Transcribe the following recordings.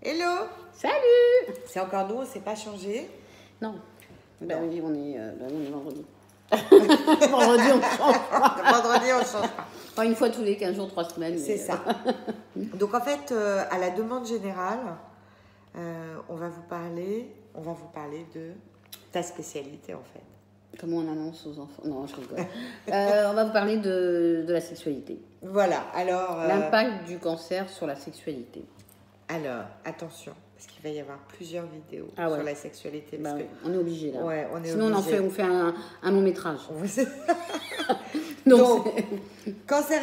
Hello! Salut! C'est encore nous, on ne s'est pas changé. Non. Ben oui, on est vendredi. Vendredi, on change pas. Vendredi, on change pas. Enfin, une fois tous les 15 jours, 3 semaines. C'est ça. Donc en fait, à la demande générale, on va vous parler de ta spécialité en fait. Comment on annonce aux enfants? Non, je rigole. On va vous parler de la sexualité. Voilà, alors... L'impact du cancer sur la sexualité. Alors, attention, parce qu'il va y avoir plusieurs vidéos Ah ouais. sur la sexualité. Parce que... On est obligé là. Ouais, on est Sinon, obligé. on fait un long métrage. Donc cancer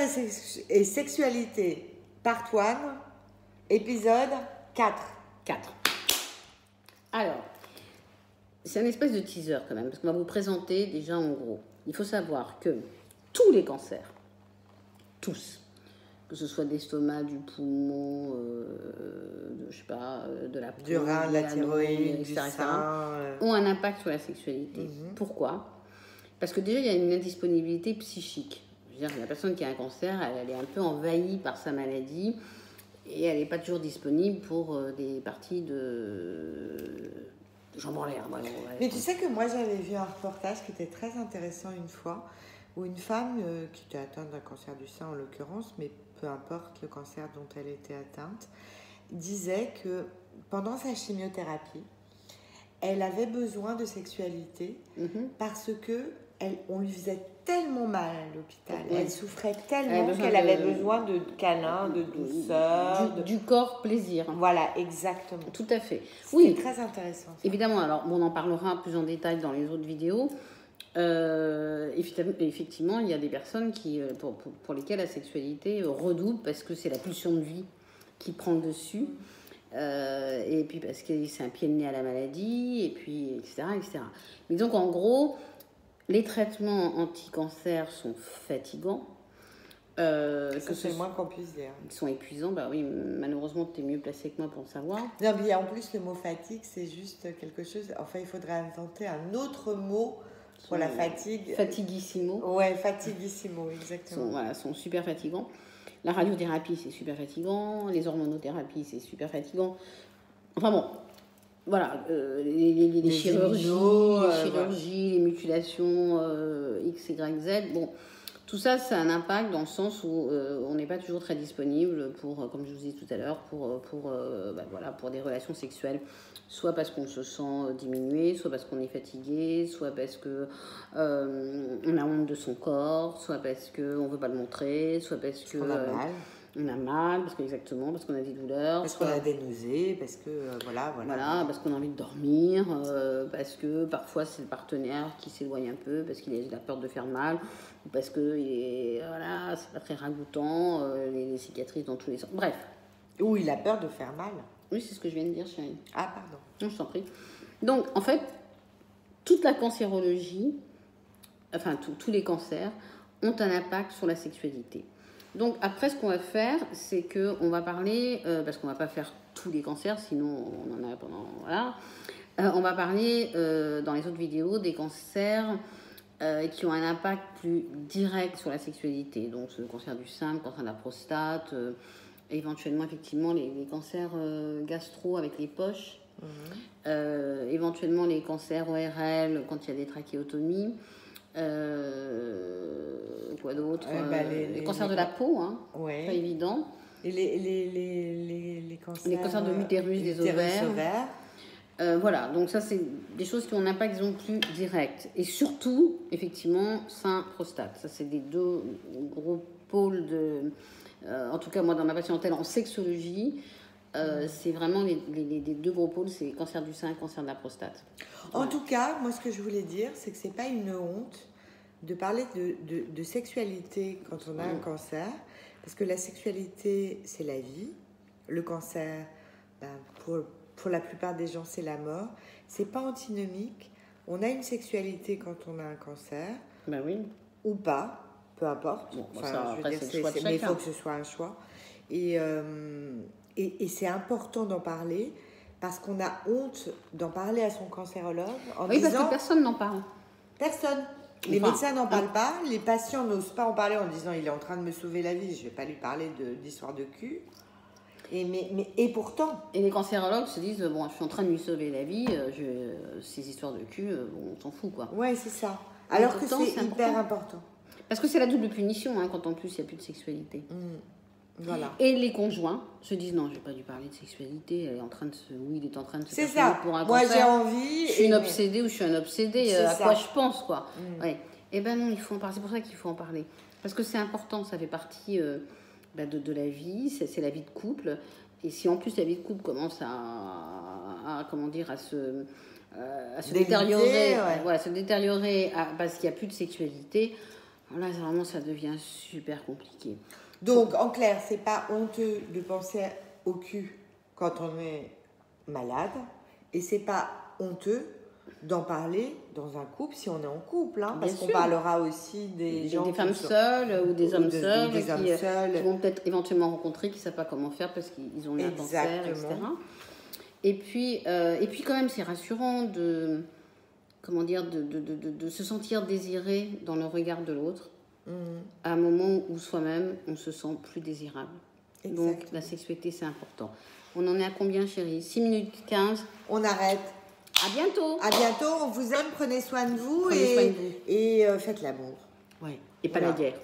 et sexualité, part 1, épisode 4. 4. Alors, c'est un espèce de teaser quand même, parce qu'on va vous présenter déjà en gros. Il faut savoir que tous les cancers, tous, que ce soit de l'estomac, du poumon, de la peau, du rein, de la thyroïde, du etc., sein, ont un impact sur la sexualité. Pourquoi? Parce que déjà, il y a une indisponibilité psychique. Je veux dire, la personne qui a un cancer, elle est un peu envahie par sa maladie et elle n'est pas toujours disponible pour des parties de jambes en l'air. Voilà, mais tu sais que moi, j'avais vu un reportage qui était très intéressant une fois, où une femme qui était atteinte d'un cancer du sein en l'occurrence, mais peu importe le cancer dont elle était atteinte, disait que pendant sa chimiothérapie, elle avait besoin de sexualité parce que on lui faisait tellement mal à l'hôpital, elle souffrait tellement qu'elle avait besoin de câlins, de douceur, du corps plaisir. Voilà, exactement. Tout à fait. Oui, très intéressant. Ça. Évidemment, alors on en parlera plus en détail dans les autres vidéos. Effectivement, il y a des personnes pour lesquelles la sexualité redouble parce que c'est la pulsion de vie qui prend le dessus. Et puis parce que c'est un pied de nez à la maladie, et puis etc. Mais donc en gros, les traitements anti-cancer sont fatigants. C'est le moins qu'on puisse dire. Ils sont épuisants, bah oui, malheureusement tu es mieux placé que moi pour le savoir. Non, mais en plus le mot fatigue, c'est juste quelque chose, enfin il faudrait inventer un autre mot pour la fatigue. Fatiguissimo. Ouais, fatiguissimo, exactement. Sont super fatigants. La radiothérapie, c'est super fatigant. Les hormonothérapies, c'est super fatigant. Enfin bon, voilà. Les chirurgies, les mutulations, X, Y, Z. Bon, tout ça, ça a un impact dans le sens où on n'est pas toujours très disponible pour, comme je vous disais tout à l'heure, pour des relations sexuelles. Soit parce qu'on se sent diminué, soit parce qu'on est fatigué, soit parce que on a honte de son corps, soit parce qu'on ne veut pas le montrer, soit parce que on a mal. On a mal, parce qu'on a des douleurs. Parce qu'on a des nausées, parce que voilà. Parce qu'on a envie de dormir, parce que parfois c'est le partenaire qui s'éloigne un peu, parce qu'il a peur de faire mal, ou parce que c'est pas très ragoûtant, les cicatrices dans tous les sens. Bref. Ou il a peur de faire mal. Oui, c'est ce que je viens de dire, chérie. Ah, pardon. Non, je t'en prie. Donc, en fait, toute la cancérologie, enfin, tous les cancers, ont un impact sur la sexualité. Donc, après, ce qu'on va faire, c'est qu'on va parler, parce qu'on ne va pas faire tous les cancers, sinon on en a pendant... Voilà. On va parler, dans les autres vidéos, des cancers qui ont un impact plus direct sur la sexualité. Donc, le cancer du sein, le cancer de la prostate... éventuellement, effectivement, les cancers gastro avec les poches, éventuellement les cancers ORL quand il y a des trachéotomies, quoi d'autre, les cancers de la peau, pas évident. Et les cancers de l'utérus, des ovaires. Voilà, donc ça, c'est des choses qui ont un impact, disons, plus direct. Et surtout, effectivement, sein, prostate. Ça, c'est des deux gros pôles de... en tout cas, moi, dans ma patientèle en sexologie, c'est vraiment les deux gros pôles, c'est cancer du sein et cancer de la prostate. En tout cas, moi, ce que je voulais dire, c'est que c'est pas une honte de parler de sexualité quand on a un cancer, parce que la sexualité, c'est la vie. Le cancer, pour la plupart des gens, c'est la mort. C'est pas antinomique. On a une sexualité quand on a un cancer, ou pas. Peu importe. Bon, mais il faut que ce soit un choix. Et c'est important d'en parler parce qu'on a honte d'en parler à son cancérologue parce que personne n'en parle. Personne. Les médecins n'en parlent pas. Les patients n'osent pas en parler en disant il est en train de me sauver la vie, je ne vais pas lui parler d'histoire de cul. Et pourtant. Et les cancérologues se disent, bon, je suis en train de lui sauver la vie, ces histoires de cul, bon, on s'en fout, quoi. Ouais, c'est ça. Alors que c'est hyper important. Parce que c'est la double punition, hein, quand en plus il n'y a plus de sexualité. Voilà. Et les conjoints se disent, non, j'ai pas dû parler de sexualité, il est en train de se c'est ça. pour un Moi, cancer. j'ai envie. Je suis une obsédée ou je suis un obsédé, à ça. quoi je pense, quoi. Ouais. Et ben non, il faut en parler. C'est pour ça qu'il faut en parler. Parce que c'est important, ça fait partie de la vie, c'est la vie de couple. Et si en plus la vie de couple commence à se détériorer, parce qu'il n'y a plus de sexualité, là vraiment ça devient super compliqué. Donc en clair, c'est pas honteux de penser au cul quand on est malade, et c'est pas honteux d'en parler dans un couple si on est en couple, hein, parce qu'on parlera aussi des femmes seules ou des hommes seuls qui vont peut-être éventuellement rencontrer, qui ne savent pas comment faire parce qu'ils ont eu un cancer, etc. Et puis quand même c'est rassurant de se sentir désiré dans le regard de l'autre à un moment où soi-même on se sent plus désirable. Exactement. Donc la sexualité c'est important. On en est à combien, chérie? 6 minutes 15. On arrête. À bientôt. À bientôt. On vous aime. Prenez soin de vous et faites l'amour. Ouais. Et pas la guerre.